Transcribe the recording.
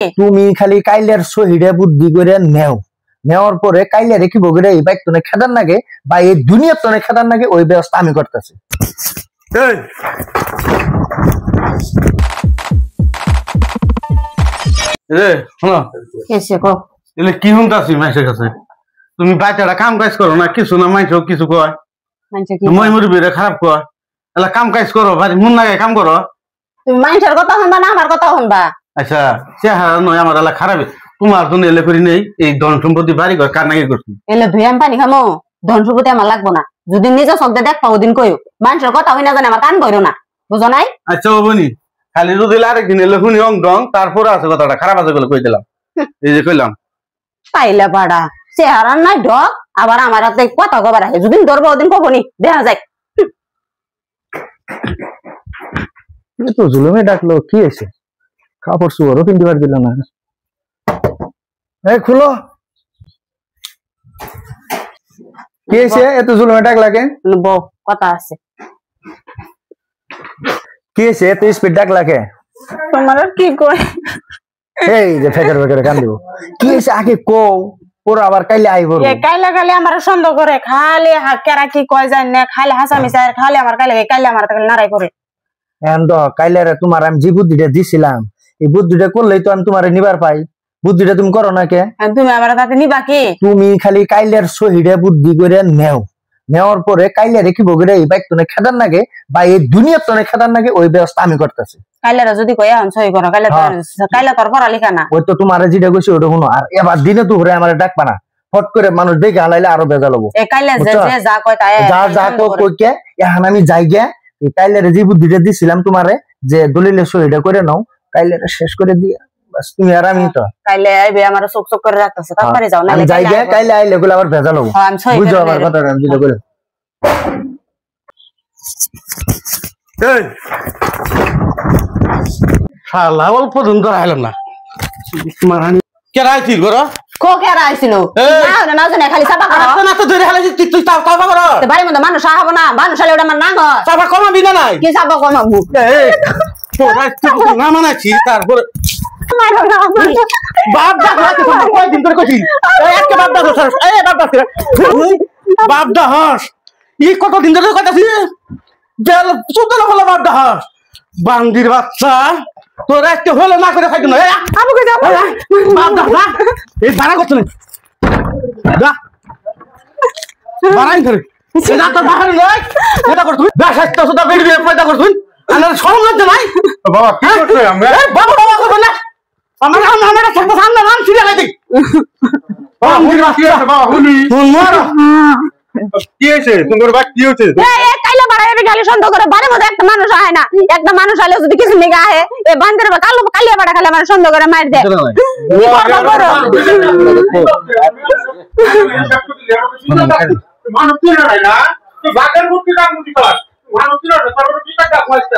তুমি খালি কাইলের সহিডে বুদ্ধি করে নেও, নেওয়ার পরে কাইলের কি বগরে এই বাইক তোনে খেদার নাগে বা এই দুনিয়া তোনে খেদার নাগে ওই ব্যবস্থা আমি করতেছি। কি শুনতাছি মাইসের কাছে? তুমি বাচ্চাটা কাম কাজ করো না, কিছু না মাইস কিছু কয়, মই মুরব্বীরে খারাপ কয়, এলা কাম কাজ করো, বাড়ি মন লাগে কাম করো। তুমি মানুষের কথা শুনবা না আমার কথা শুনবা? আচ্ছা চেহারা নয় আমার এলা খারাপ, তোমার জন্য এলে করি নেই এই ধন সম্পত্তি বাড়ি ঘর কার নাকি করছি। এলে ধুই আমি পানি খামো, ধন সম্পত্তি আমার লাগবো না। যদি নিজে চোখে দেখ পাও দিন কইও, মানুষের কথা হই না জানে আমার কান বইরো না, বুঝো নাই? আচ্ছা ও বনি, খালি যদি আরেকদিন এলে শুনি অং ডং, তারপরে আছে কথাটা খারাপ আছে বলে কই দিলাম, এই যে কইলাম। পাইলা পাড়া চেহারা নাই ঢক, আবার আমার হাতে কথা কবার আছে, যদি ধরবো ওদিন কখনই দেখা যায়। তো জুলুমে ডাকলো, কি হয়েছে? কাপড় চুয়ারও কিনতে পার দিল না। খুলো, কি হয়েছে? এত জুলুমে ডাকলাকে? বউ কথা আছে। কি হয়েছে এত স্পিড ডাকলাকে? তোমার কি কই? এই যে ফেকার ফেকার কান দিব। কি হয়েছে আগে কও, ওরা আবার কাইলে আইব। কাইলে খালি আমার সন্দেহ করে, খালি কেরা কি কয় যায় না, খালি হাসামি চায়, খালি আমার কাইলে আমার নারাই করে। কাইলে তোমার আমি যে বুদ্ধিটা দিছিলাম, এই বুদ্ধিটা করলেই তো আমি তোমার নিবার পাই। বুদ্ধিটা তুমি করো না কে? তুমি আমার তাতে নিবা কি? তুমি খালি কাইলের সহিডে বুদ্ধি করে নেও, নেওয়ার পরে কাইলের কি বগরে এই বাইক তোনে খেদার নাগে বা এই দুনিয়া তোনে খেদার নাগে ওই ব্যবস্থা আমি করতেছি। কাইলেরা যদি কই এখন সহি করো, কাইলে তোর পড়ালেখা না। ওই তো তোমার যেটা কইছি ওটা শুনো, আর এবার দিনে তো ঘুরে আমার ডাকবা না, ফট করে মানুষ দেখে হালাইলে আরো বেজা লবো। কাইলে যা কয় তাই যা কই কে এখন আমি যাই গে। কাইলের যে বুদ্ধিটা দিছিলাম তোমারে যে দলিলে সহিটা করে নাও, কাইলের শেষ করে দিয়ে বাস তুমি আর আমি তো কাইলে আইবে আমার চোখ চোখ করে রাখতেছে, তারপরে যাও না। আমি যাই গে, কাইলে আইলে গুলো আবার ভেজা লবো, বুঝছো আমার কথাটা? আমি যেটা করে শালা অল্প দিন ধরে আইলাম না, তোমার কেরা আইছিল ঘর? কো কেরা আইছিল? না না জানে খালি সাবা করো। না তো ধরে হালাইছি, তুই তাও করো। তে বাড়ির মধ্যে মানুষ আহাবো না, মানুষ আলে ওটা আমার না হয়। সাবা কমাবি না নাই? কি সাবা কমাবো? এই তোরা তো না মানাছি, তারপর বাপ দা হাতে কয় দিন ধরে কইছি, এই একটা বাপ দা হাস, এই বাপ দা বাপ দা হাস, এই কত দিন ধরে কইতাছি জেল সুতলা হলো বাপ দা হাস। বান্দির বাচ্চা তোরা একটা হলো না করে খাইতো না। আমি কই যাব? বাপ দা না এই বাড়া করছ না, দা বাড়াই ধরে এটা তো বাহার নয়, এটা কর তুই দা সাতটা সুদা বেড়ি বেড়ি পয়দা কর তুই, আনার শরম লাগছে নাই? বাবা কি করছ আমরা? বাবা বাবা করব না, আমরা থাকবো সামনে নাম ছিল লাগি। বাবা হুনি কি আছে? বাবা হুনি তুই মর কি হইছে? তোমার বাপ কি হইছে? এই কাইলা বাড়াই আমি গালি সন্দেহ করে, বাড়ির মধ্যে একটা মানুষ আয় না, একটা মানুষ আলে যদি কিছু নিগা আহে এই বান্দের বা কালো কালিয়া বাড়া খালি আমার সন্দেহ করে মার দে। মানুষ তুই না, তুই বাগের মুক্তি কাম মুক্তি কর, মানুষ তুই না, সর্বদা তুই টাকা পয়সা